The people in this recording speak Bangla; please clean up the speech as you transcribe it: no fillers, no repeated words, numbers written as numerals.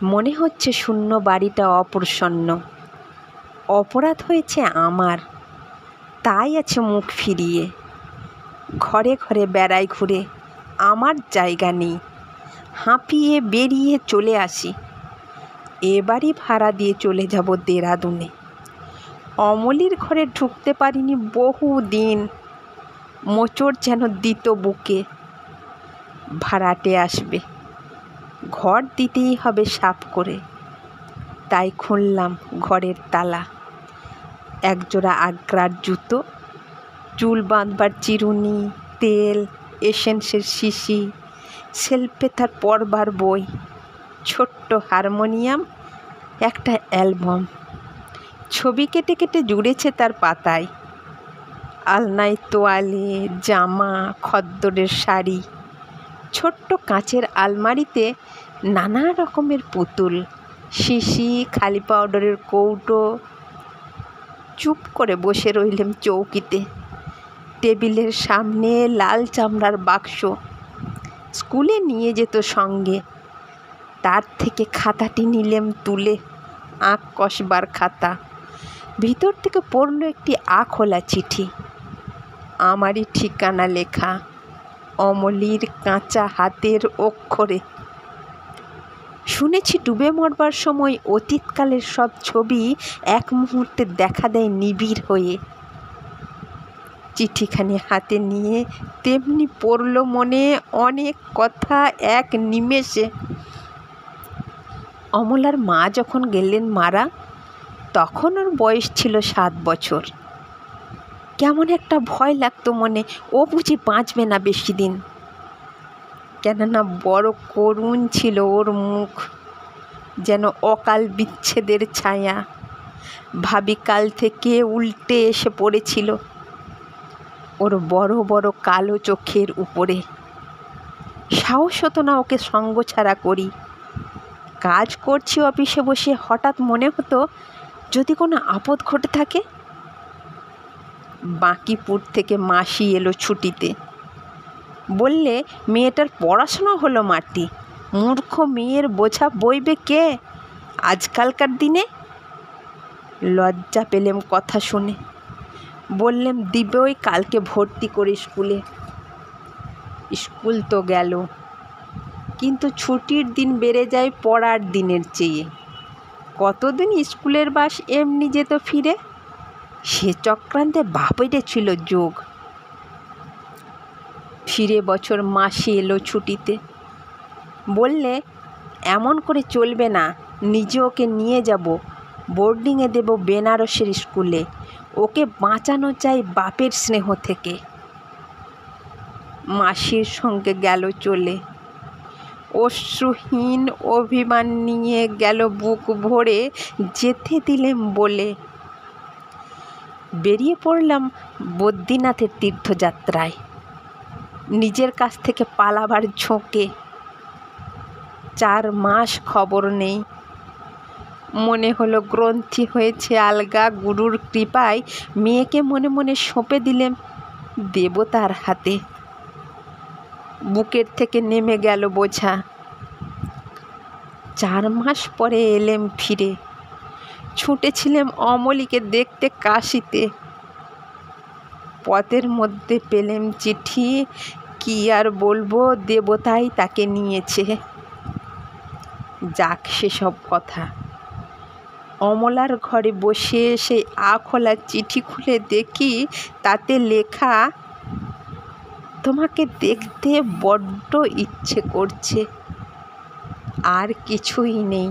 মনে হচ্ছে শূন্য বাড়িটা অপ্রসন্ন। অপরাধ হয়েছে আমার, তাই আছে মুখ ফিরিয়ে। ঘরে ঘরে বেড়াই ঘুরে, আমার জায়গা নেই। হাঁপিয়ে বেরিয়ে চলে আসি। এবারই ভাড়া দিয়ে চলে যাব দেরাদুনে। অমলির ঘরে ঢুকতে পারিনি বহু দিন। মোচড় যেন দিত বুকে। ভাড়াটে আসবে, ঘর দিতেই হবে সাফ করে। তাই খুললাম ঘরের তালা। একজোড়া আগ্রার জুতো, চুল বাঁধবার চিরুনি, তেল, এসেন্সের শিশি, শেলফে তার পড়বার বই, ছোট্ট হারমোনিয়াম, একটা অ্যালবাম। ছবি কেটে কেটে জুড়েছে তার পাতায়। আলনায় তোয়ালে, জামা, খদ্দরের শাড়ি। ছোট্ট কাঁচের আলমারিতে নানা রকমের পুতুল, শিশি, খালি পাউডারের কৌটো। চুপ করে বসে রইলাম চৌকিতে। টেবিলের সামনে লাল চামড়ার বাক্স। স্কুলে নিয়ে যেত সঙ্গে। তার থেকে খাতাটি নিলাম তুলে, আঁক কষবার খাতা। ভিতর থেকে পড়ল একটি আখোলা চিঠি। আমারই ঠিকানা লেখা, অমলির কাঁচা হাতের অক্ষরে। শুনেছি ডুবে মরবার সময় অতীতকালের সব ছবি এক মুহূর্তে দেখা দেয় নিবিড় হয়ে। চিঠিখানি হাতে নিয়ে তেমনি পড়ল মনে অনেক কথা এক নিমেষে। অমলার মা যখন গেলেন মারা, তখন ওর বয়স ছিল 7 বছর। কেমন একটা ভয় লাগতো মনে, ও বুঝি বাঁচবে না বেশি দিন। কেননা বড় করুণ ছিল ওর মুখ, যেন অকাল বিচ্ছেদের ছায়া। ভাবি কাল থেকে উল্টে এসে পড়েছিল ওর বড় বড় কালো চোখের উপরে। সাহস হতো না ওকে সঙ্গ ছাড়া করি। কাজ করছি অফিসে বসে, হঠাৎ মনে হতো যদি কোনো আপদ ঘটে থাকে। বাঁকিপুর থেকে মাসি এলো ছুটিতে। বললে মেয়েটার পড়াশোনা হলো মাটি, মূর্খ মেয়ের বোঝা বইবে কে আজকালকার দিনে। লজ্জা পেলাম কথা শুনে। বললাম দিবে ওই কালকে ভর্তি করে স্কুলে। স্কুল তো গেল, কিন্তু ছুটির দিন বেড়ে যায় পড়ার দিনের চেয়ে। কতদিন স্কুলের বাস এমনি যেত ফিরে, সে চক্রান্তে বাপেরে ছিল যোগ। ফিরে বছর মাসি এলো ছুটিতে। বললে এমন করে চলবে না, নিজে ওকে নিয়ে যাব, বোর্ডিংয়ে দেব বেনারসের স্কুলে। ওকে বাঁচানো চাই বাপের স্নেহ থেকে। মাসির সঙ্গে গেল চলে। অশ্রুহীন অভিমান নিয়ে গেল বুক ভরে, যেতে দিলেম বলে। বেরিয়ে পড়লাম বদ্রীনাথের তীর্থযাত্রায়, নিজের কাছ থেকে পালাবার ঝোঁকে। 4 মাস খবর নেই। মনে হলো গ্রন্থি হয়েছে আলগা। গুরুর কৃপায় মেয়েকে মনে মনে সঁপে দিলেম দেবতার হাতে। বুকের থেকে নেমে গেল বোঝা। 4 মাস পরে এলেম ফিরে। ছুটেছিলাম অমলিকে দেখতে কাশিতে। পথের মধ্যে পেলেম চিঠি, কি আর বলবো, দেবতাই তাকে নিয়েছে। যাক সেসব কথা। অমলার ঘরে বসে সেই আখোলা চিঠি খুলে দেখি তাতে লেখা, তোমাকে দেখতে বড্ড ইচ্ছে করছে, আর কিছুই নেই।